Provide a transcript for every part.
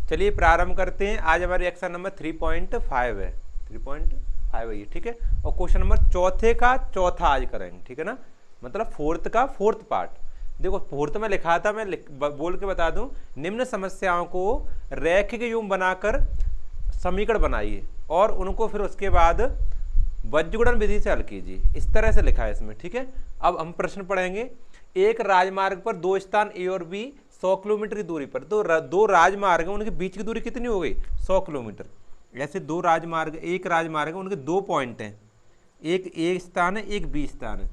चलिए प्रारंभ करते हैं। आज हमारे एक्सरसाइज नंबर 3.5 है, 3.5 है ये, ठीक है। और क्वेश्चन नंबर चौथे का चौथा आज करेंगे, ठीक है ना, मतलब फोर्थ का फोर्थ पार्ट। देखो फोर्थ में लिखा था, मैं बोल के बता दूं, निम्न समस्याओं को रैखिक युग्म बनाकर समीकरण बनाइए और उनको फिर उसके बाद वज्रगुणन विधि से हल कीजिए, इस तरह से लिखा है इसमें, ठीक है। अब हम प्रश्न पढ़ेंगे। एक राजमार्ग पर दो स्थान ए और बी 100 किलोमीटर की दूरी पर, तो दो राजमार्ग हैं, उनके बीच की दूरी कितनी हो गई? 100 किलोमीटर। ऐसे दो राजमार्ग, एक राजमार्ग है, उनके दो पॉइंट हैं, एक ए स्थान है, एक बी स्थान है,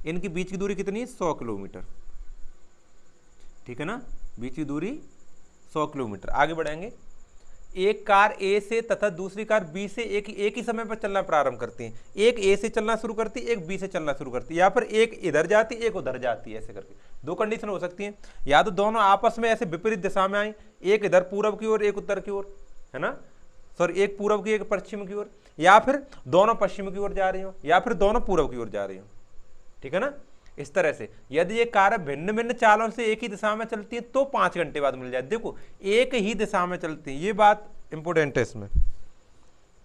इनकी बीच की दूरी कितनी है? 100 किलोमीटर, ठीक है ना, बीच की दूरी 100 किलोमीटर। आगे बढ़ेंगे। एक कार ए से तथा दूसरी कार बी से एक ही समय पर चलना प्रारंभ करती है। एक ए से चलना शुरू करती है, एक बी से चलना शुरू करती है। यहाँ पर एक इधर जाती है, एक उधर जाती है, ऐसे करके दो कंडीशन हो सकती है। या तो दोनों आपस में ऐसे विपरीत दिशा में आई, एक इधर पूरब की ओर, एक उत्तर की ओर, है ना, सॉरी एक पूरब की, एक पश्चिम की ओर, या फिर दोनों पश्चिम की ओर जा रही हो, या फिर दोनों पूरब की ओर जा रही हो, ठीक है ना। इस तरह से यदि ये कार भिन्न भिन्न चालों से एक ही दिशा में चलती है तो 5 घंटे बाद मिल जाए। देखो एक ही दिशा में चलती है, ये बात इंपोर्टेंट है। इसमें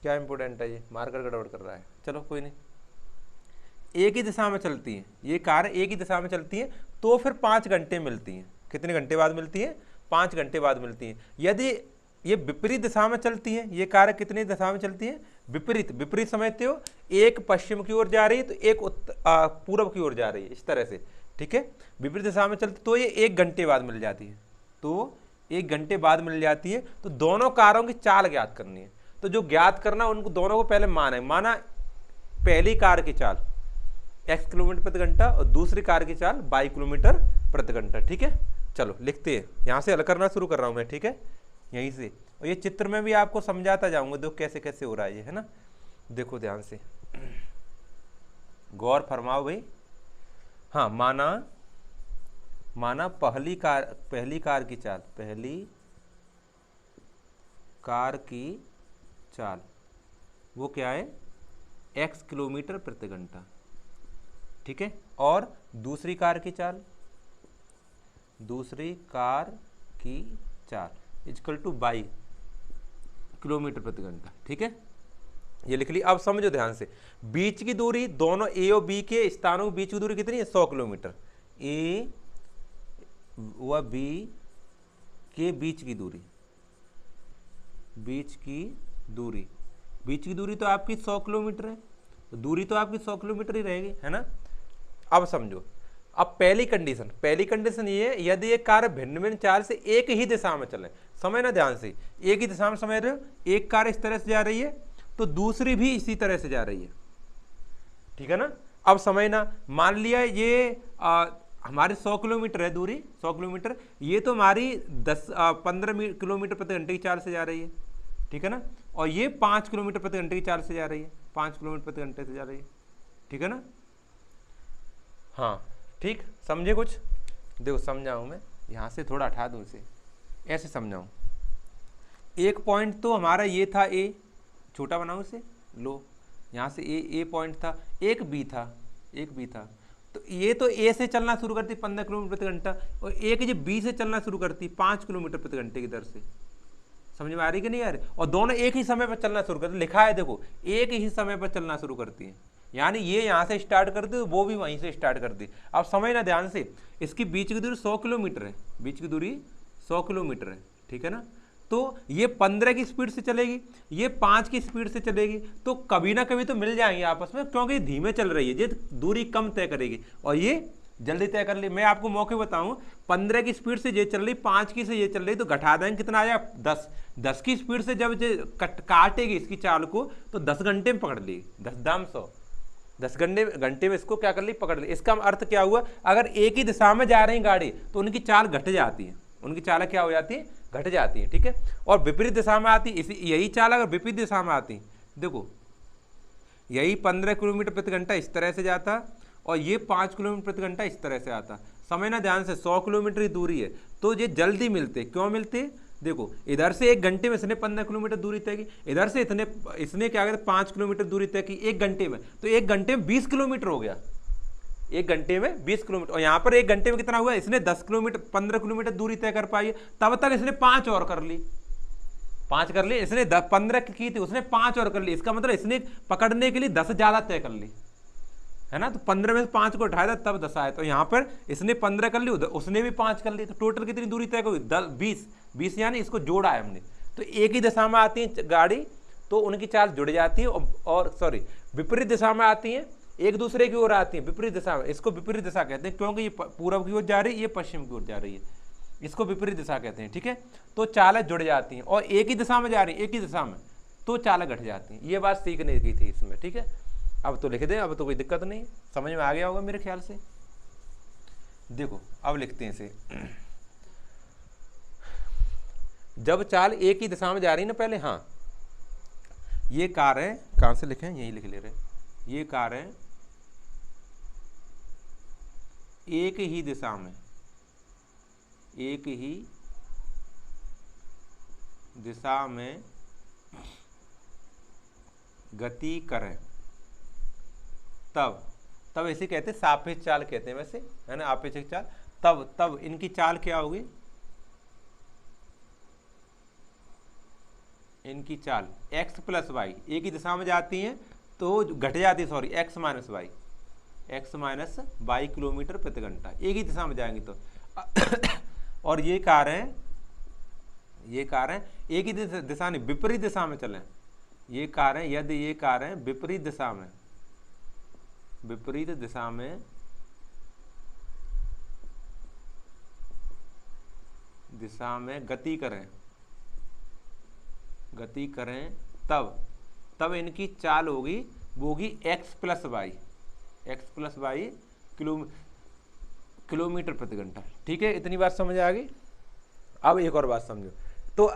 क्या इंपोर्टेंट है? ये मार्कर गड़बड़ कर रहा है, चलो कोई नहीं। एक ही दिशा में चलती है ये कार, एक ही दिशा में चलती है तो फिर 5 घंटे मिलती है। कितने घंटे बाद मिलती है? 5 घंटे बाद मिलती है। यदि ये विपरीत दिशा में चलती है, ये कार कितनी दिशा में चलती है? विपरीत। विपरीत समझते हो, एक पश्चिम की ओर जा रही है तो एक पूर्व की ओर जा रही है, इस तरह से, ठीक है। विपरीत दिशा में चलती तो ये 1 घंटे बाद मिल जाती है, तो 1 घंटे बाद मिल जाती है। तो दोनों कारों की चाल ज्ञात करनी है। तो जो ज्ञात करना, उनको दोनों को पहले माना पहली कार की चाल x किलोमीटर प्रति घंटा और दूसरी कार की चाल y किलोमीटर प्रति घंटा, ठीक है। चलो लिखते हैं, यहाँ से हल करना शुरू कर रहा हूँ मैं, ठीक है, यहीं से। और ये चित्र में भी आपको समझाता जाऊंगा, देखो कैसे कैसे हो रहा है ये, है ना। देखो ध्यान से, गौर फरमाओ भाई। हाँ, माना पहली कार की चाल वो क्या है? x किलोमीटर प्रति घंटा, ठीक है। और दूसरी कार की चाल इक्वल टू y किलोमीटर प्रति घंटा, ठीक है। ये लिख ली। अब समझो ध्यान से, बीच की दूरी दोनों ए और बी के स्थानों के बीच की दूरी कितनी है? 100 किलोमीटर। ए व बी के बीच की दूरी तो आपकी 100 किलोमीटर है, तो दूरी तो आपकी 100 किलोमीटर ही रहेगी, है ना। अब समझो, अब पहली कंडीशन ये है, यदि एक कार भिन्न भिन्न चाल से एक ही दिशा में चले, समझना ध्यान से, एक ही दिशा में समझ रहे हो, एक कार इस तरह से जा रही है तो दूसरी भी इसी तरह से जा रही है, ठीक है ना। अब समझना, मान लिया ये हमारी 100 किलोमीटर है दूरी, 100 किलोमीटर, ये तो हमारी 15 किलोमीटर प्रति घंटे की चाल से जा रही है, ठीक है ना। और ये 5 किलोमीटर प्रति घंटे की चाल से जा रही है, 5 किलोमीटर प्रति घंटे से जा रही है, ठीक है ना। हाँ ठीक, समझे कुछ? देखो समझाऊँ मैं, यहाँ से थोड़ा हटा दूँ इसे, ऐसे समझाऊँ। एक पॉइंट तो हमारा ये था ए, छोटा बनाऊँ इसे, लो यहाँ से ए पॉइंट था, एक बी था, तो ये तो ए से चलना शुरू करती 15 किलोमीटर प्रति घंटा, और एक ये बी से चलना शुरू करती 5 किलोमीटर प्रति घंटे की दर से। समझ में आ रही कि नहीं आ रही? और दोनों एक ही समय पर चलना शुरू करती, लिखा है देखो, एक ही समय पर चलना शुरू करती है, यानी ये यहाँ से स्टार्ट करती है, वो भी वहीं से स्टार्ट करती है। अब समझना ध्यान से, इसकी बीच की दूरी 100 किलोमीटर है, बीच की दूरी 100 किलोमीटर है, ठीक है ना। तो ये 15 की स्पीड से चलेगी, ये 5 की स्पीड से चलेगी, तो कभी ना कभी तो मिल जाएंगे आपस में, क्योंकि धीमे चल रही है, ये दूरी कम तय करेगी और ये जल्दी तय कर ली। मैं आपको मौके बताऊं, 15 की स्पीड से ये चल रही, 5 की से ये चल रही, तो घटा देंगे, कितना आया? 10 की स्पीड से जब काटेगी इसकी चाल को तो 10 घंटे में पकड़ ली, 10 दाम 100, 10 घंटे में इसको क्या कर ली? पकड़ ली। इसका अर्थ क्या हुआ? अगर एक ही दिशा में जा रही गाड़ी तो उनकी चाल घट जाती है, उनकी चाल क्या हो जाती है? घट जाती है, ठीक है। और विपरीत दिशा में आती, इसी यही चाल अगर विपरीत दिशा में आती, देखो यही 15 किलोमीटर प्रति घंटा इस तरह से जाता और ये 5 किलोमीटर प्रति घंटा इस तरह से आता। समझना ध्यान से, 100 किलोमीटर की दूरी है तो ये जल्दी मिलते। क्यों मिलते? देखो इधर से 1 घंटे में इसने 15 किलोमीटर दूरी तय की, इधर से इसने क्या कहते 5 किलोमीटर दूरी तय की 1 घंटे में, तो 1 घंटे में 20 किलोमीटर हो गया, 1 घंटे में 20 किलोमीटर। और यहाँ पर 1 घंटे में कितना हुआ? इसने 10 किलोमीटर 15 किलोमीटर दूरी तय कर पाई है, तब तक इसने 5 और कर ली, 5 कर ली, इसने 15 की थी, उसने 5 और कर ली, इसका मतलब इसने पकड़ने के लिए 10 ज्यादा तय कर ली, है ना। तो 15 में से 5 को उठाया था तब 10 आया। तो यहाँ पर इसने 15 कर ली, उसने भी 5 कर ली, तो टोटल कितनी दूरी तय हुई? 20 यानी इसको जोड़ा है हमने। तो एक ही दिशा में आती है गाड़ी तो उनकी चाल जुड़ जाती है, और सॉरी विपरीत दिशा में आती है, एक दूसरे की ओर आती है विपरीत दिशा में, इसको विपरीत दिशा कहते हैं, क्योंकि ये पूर्व की ओर जा रही है, ये पश्चिम की ओर जा रही है, इसको विपरीत दिशा कहते हैं, ठीक है। तो चालें जुड़ जाती हैं, और एक ही दिशा में जा रही है, एक ही दिशा में, तो चालें घट जाती हैं। ये बात सीखने की थी इसमें, ठीक है। अब तो लिख दें, अब तो कोई दिक्कत नहीं, समझ में आ गया होगा मेरे ख्याल से। देखो अब लिखते हैं इसे। जब चाल एक ही दिशा में जा रही ना पहले, हाँ ये कार है, कहाँ से लिखें, यही लिख ले रहे, ये कार है एक ही दिशा में, एक ही दिशा में गति करें, तब इसे कहते हैं सापेक्ष चाल कहते हैं वैसे, है ना, आपेक्षिक चाल। तब इनकी चाल क्या होगी? इनकी चाल x प्लस वाई, एक ही दिशा में जाती हैं तो घट जाती है, sorry x minus y kilometre प्रति घंटा, एक ही दिशा में जाएंगी तो। और ये कार है एक ही दिशा नहीं, विपरीत दिशा में चलें, ये कार है, यदि ये कार है विपरीत दिशा में गति करें, तब इनकी चाल होगी, वो होगी x प्लस वाई किलोमीटर प्रति घंटा, ठीक है। इतनी बात समझ आ गई। अब एक और बात समझो, तो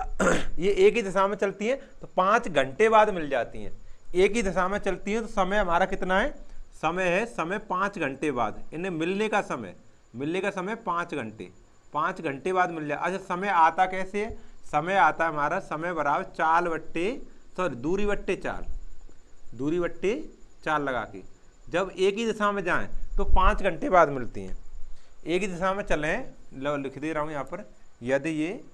ये एक ही दिशा में चलती है तो 5 घंटे बाद मिल जाती हैं, एक ही दिशा में चलती है तो समय हमारा कितना है? समय 5 घंटे बाद, इन्हें मिलने का समय 5 घंटे बाद मिल जाए। अच्छा समय आता कैसे है? समय आता है हमारा, समय बराबर दूरी बट्टे चाल लगा के, जब एक ही दिशा में जाएं तो 5 घंटे बाद मिलती हैं। एक ही दिशा में चलें, लिख दे रहा हूं यहाँ पर, यदि ये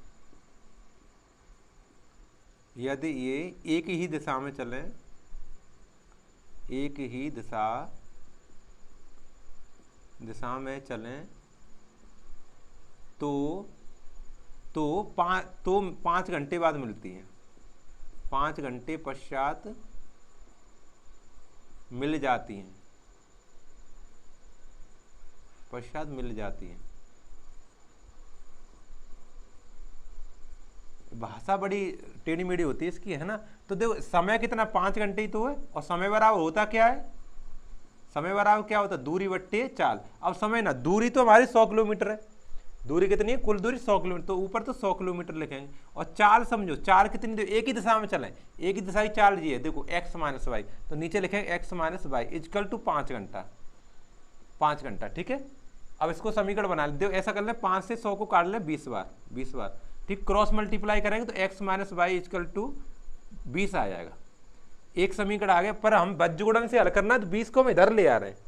एक ही दिशा में चलें, एक ही दिशा में चलें तो 5 घंटे बाद मिलती हैं, 5 घंटे पश्चात मिल जाती हैं, भाषा बड़ी टेढ़ी मेढ़ी होती है इसकी, है ना। तो देखो समय कितना, 5 घंटे ही तो है, और समय बराबर होता क्या है? समय बराबर क्या होता है? दूरी बट्टे चाल। अब समय ना, दूरी तो हमारी 100 किलोमीटर है, दूरी कितनी है? कुल दूरी 100 किलोमीटर, तो ऊपर तो 100 किलोमीटर लिखेंगे। और चाल समझो, चाल कितनी, एक ही दिशा में चलें, एक ही दिशा की चाल जी है, देखो x माइनस वाई, तो नीचे लिखेंगे x minus y equal to 5 घंटा, ठीक है। अब इसको समीकरण बना ले, ऐसा कर ले, 5 से 100 को काट ले 20 बार, ठीक। क्रॉस मल्टीप्लाई करेंगे तो x minus y equal to 20 आ जाएगा, एक समीकरण आ गया। पर हम बज्जगुणन से हल करना है तो 20 को हम इधर ले आ रहे हैं,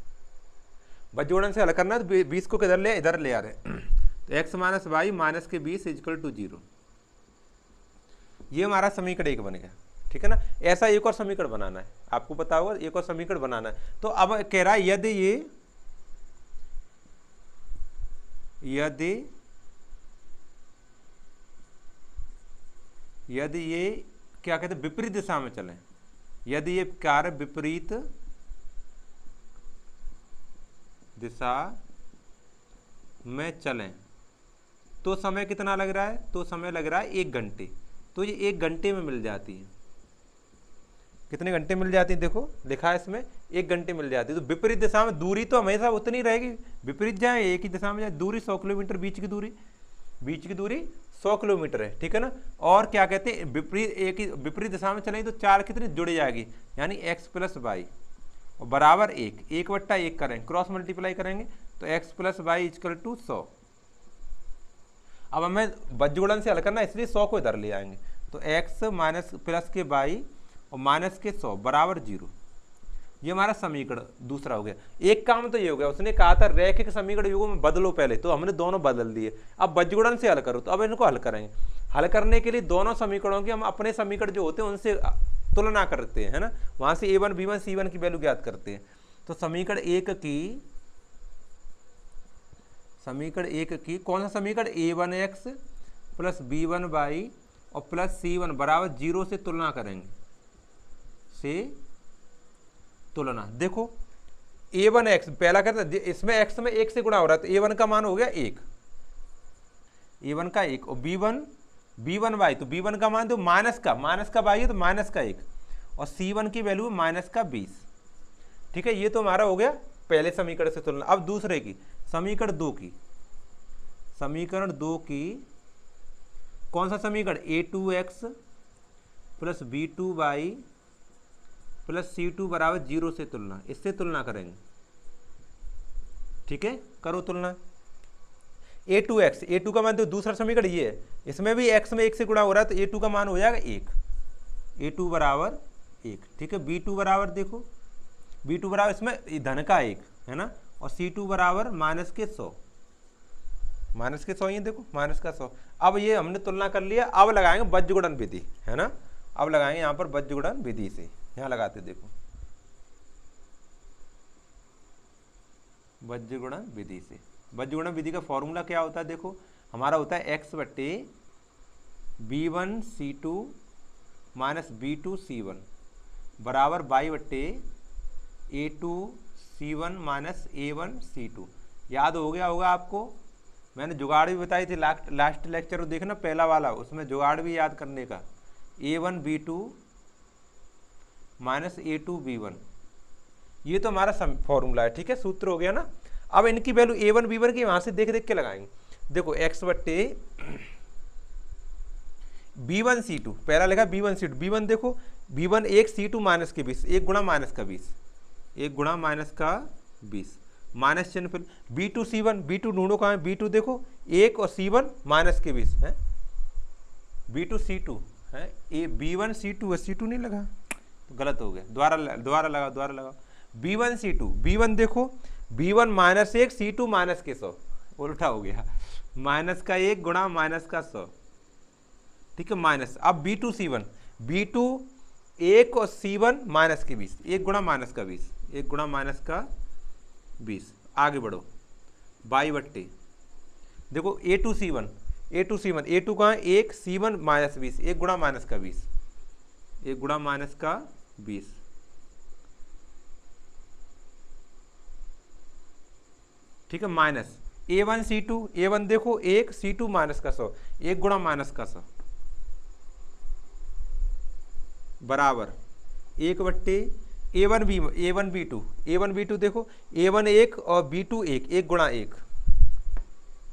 बज्जगुणन से हल करना है तो 20 को किधर इधर ले आ रहे हैं, तो x माइनस वाई माइनस के 20 इजकल टू 0, ये हमारा समीकरण 1 बन गया, ठीक है ना। ऐसा एक और समीकरण बनाना है, आपको पता होगा, एक और समीकरण बनाना है। तो अब कह रहा है यदि ये क्या कहते हैं, विपरीत दिशा में चलें, यदि ये कार विपरीत दिशा में चलें तो समय कितना लग रहा है? तो समय लग रहा है 1 घंटे, तो ये 1 घंटे में मिल जाती है। कितने घंटे मिल जाती है? देखो लिखा है इसमें 1 घंटे मिल जाती है। तो विपरीत दिशा में दूरी तो हमेशा उतनी रहेगी, विपरीत जाए एक ही दिशा में जाए, दूरी 100 किलोमीटर, बीच की दूरी 100 किलोमीटर है, ठीक है ना। और क्या कहते हैं, विपरीत दिशा में चलेंगे तो चाल कितनी जुड़ जाएगी, यानी x प्लस वाई और बराबर 1/1 करेंगे, क्रॉस मल्टीप्लाई करेंगे तो x plus y equal to 100। अब हमें बज्जगुणन से हल करना है, इसलिए 100 को इधर ले आएंगे, तो x माइनस प्लस के वाई और माइनस के 100 बराबर 0। ये हमारा समीकरण दूसरा हो गया। एक काम तो ये हो गया, उसने कहा था रैखिक समीकरण युगों में बदलो पहले, तो हमने दोनों बदल दिए। अब बज्जगुणन से हल करो, तो अब इनको हल करेंगे। हल करने के लिए दोनों समीकरणों की हम अपने समीकरण जो होते हैं उनसे तुलना करते हैं, है ना, वहां से a1 b1 c1 की वैल्यू ज्ञात करते हैं। तो समीकरण एक की कौन सा समीकरण, a1x प्लस b1y और प्लस c1 बराबर 0 से तुलना करेंगे, से तुलना। देखो a1x पहला कहता है इसमें x में 1 से गुणा हो रहा है तो a1 का मान हो गया 1, a1 का 1, और b1y तो b1 का मान दो माइनस का y है तो माइनस का 1, और c1 की वैल्यू माइनस का 20। ठीक है, ये तो हमारा हो गया पहले समीकरण से तुलना। अब दूसरे की समीकरण 2 की कौन सा समीकरण, a2x plus b2y plus c2 बराबर 0 से तुलना, इससे तुलना करेंगे। ठीक है, करो तुलना। a2x, a2 का मान तो दूसरा समीकरण ये है, इसमें भी x में 1 से गुणा हो रहा है तो a2 का मान हो जाएगा 1, a2 बराबर 1। ठीक है, b2 बराबर देखो, b2 बराबर इसमें धन का 1 है ना, और c2 बराबर माइनस के 100, ये देखो माइनस का 100। अब ये हमने तुलना कर लिया, अब लगाएंगे बज्रगुणन विधि, है ना, अब लगाएंगे यहाँ पर बज्रगुणन विधि से, यहाँ लगाते देखो बज्रगुणन विधि से। बज्रगुणन विधि का फॉर्मूला क्या होता है, देखो हमारा होता है x बट्टे b1c2 माइनस b2c1 बराबर y बट्टे a2c1 माइनस a1c2। याद हो गया होगा आपको, मैंने जुगाड़ भी बताई थी लास्ट लेक्चर को देखना पहला वाला, उसमें जुगाड़ भी याद करने का, a1b2 माइनस a2b1, ये तो हमारा फॉर्मूला है। ठीक है, सूत्र हो गया ना। अब इनकी वैल्यू a1 b1 की वहां से देख के लगाएंगे। देखो x बट्टे b1c2, पहला लिखा b1c2, b1 देखो b1 1 c2 माइनस के 20, 1 गुणा माइनस का 20, 1 गुणा माइनस का 20, माइनस चिन्ह फिर b2c1, b2 ढूंढो कहाँ है, b2 देखो 1 और c1 माइनस के 20 है, b2c2 है, ये b1c2 है, c2 नहीं लगा तो गलत हो गया, दोबारा लगाओ b1c2, b1 देखो b1 माइनस 1 c2 माइनस के 100, उल्टा हो गया, माइनस का 1 गुणा माइनस का 100। ठीक है, माइनस। अब b2c1, b2 1 और c1 माइनस के 20, 1 गुणा माइनस का 20, 1 गुणा माइनस का 20। आगे बढ़ो y बट्टे देखो a2c1, a2 कहाँ 1 c1 माइनस 20, 1 गुणा माइनस का 20, 1 गुणा माइनस का 20। ठीक है, माइनस a1c2, a1 देखो 1 c2 माइनस का 100, 1 गुणा माइनस का 100 बराबर 1 बट्टे a1 b2 देखो a1 1 और b2 1, 1 गुणा 1,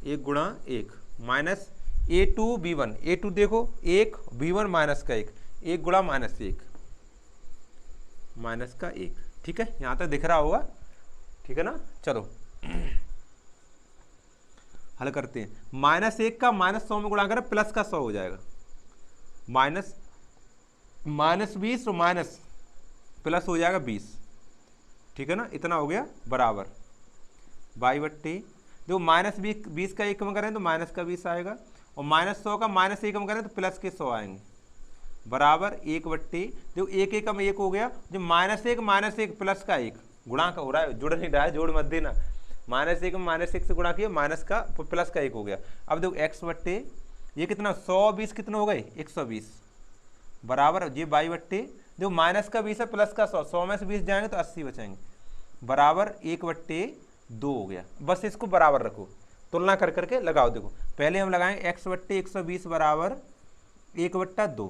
1 गुणा 1 माइनस a2 b1, a2 देखो 1 b1 माइनस का 1, 1 गुणा माइनस 1, माइनस का 1। ठीक है, यहाँ तक दिख रहा होगा, ठीक है ना। चलो हल करते हैं। माइनस 1 का माइनस 100 में गुणा करें प्लस का 100 हो जाएगा, माइनस 20 और माइनस प्लस हो जाएगा 20। ठीक है ना, इतना हो गया बराबर y बट्टे देखो माइनस 20 का 1 कम करें तो माइनस का 20 आएगा, और माइनस 100 का माइनस 1 कम करें तो प्लस के 100 आएंगे, बराबर 1 बट्टे देखो 1 1 कम 1 हो गया, जो माइनस 1 प्लस का 1 गुणा का हो रहा है, जुड़ नहीं रहा है, जोड़ मत देना, माइनस 1 में माइनस 1 से गुणा किया, माइनस का प्लस का 1 हो गया। अब देखो x बट्टे ये कितना 120 कितने हो गए 120 बराबर ये y बट्टे देखो माइनस का 20 है प्लस का 100 में से 20 जाएंगे तो 80 बचेंगे, बराबर 1 बट्टे 2 हो गया। बस इसको बराबर रखो, तुलना कर करके लगाओ। देखो पहले हम लगाएंगे x बट्टे 120 बराबर 1 बट्टा 2,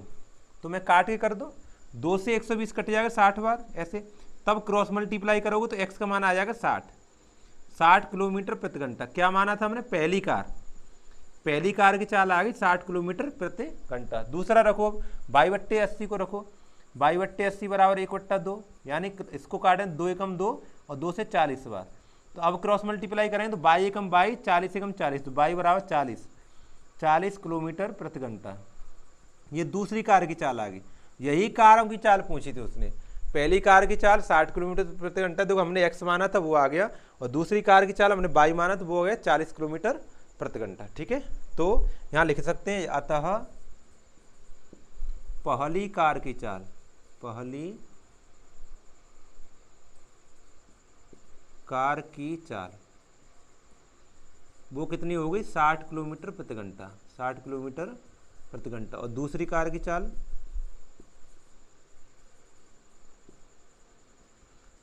तो मैं काट के कर दो, 2 से 120 कट जाएगा 60 बार ऐसे, तब क्रॉस मल्टीप्लाई करोगे तो x का मान आ जाएगा 60 किलोमीटर प्रति घंटा। क्या माना था हमने, पहली कार की चाल आ गई 60 किलोमीटर प्रति घंटा। दूसरा रखो y बट्टे 80 को रखो, y बट्टे 80 बराबर 1 बट्टा 2, यानी इसको काटें 2 एकम 2 और 2 से 40 बार, तो अब क्रॉस मल्टीप्लाई करें तो y एकम y 40 एकम 40, तो y बराबर 40 किलोमीटर प्रति घंटा। ये दूसरी कार की चाल आ गई, यही कारों की चाल पूछी थी उसने। पहली कार की चाल 60 किलोमीटर प्रति घंटा, देखो हमने x माना था वो आ गया, और दूसरी कार की चाल हमने y माना तो वो हो गया 40 किलोमीटर प्रति घंटा। ठीक है, तो यहाँ लिख सकते हैं अतः पहली कार की चाल, पहली कार की चाल वो कितनी हो गई 60 किलोमीटर प्रति घंटा, 60 किलोमीटर प्रति घंटा। और दूसरी कार की चाल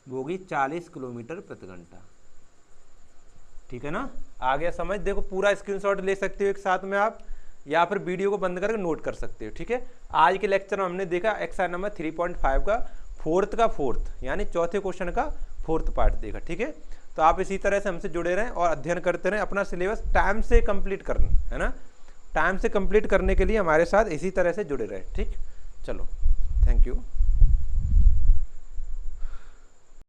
वो होगी 40 किलोमीटर प्रति घंटा। ठीक है ना, आ गया समझ। देखो पूरा स्क्रीनशॉट ले सकते हो एक साथ में आप, या फिर वीडियो को बंद करके नोट कर सकते हो। ठीक है, आज के लेक्चर में हमने देखा एक्सरसाइज नंबर 3.5 का फोर्थ यानी चौथे क्वेश्चन का फोर्थ पार्ट देखा। ठीक है, तो आप इसी तरह से हमसे जुड़े रहें और अध्ययन करते रहें, अपना सिलेबस टाइम से कंप्लीट करना है ना। टाइम से कंप्लीट करने के लिए हमारे साथ इसी तरह से जुड़े रहें। ठीक, चलो, थैंक यू।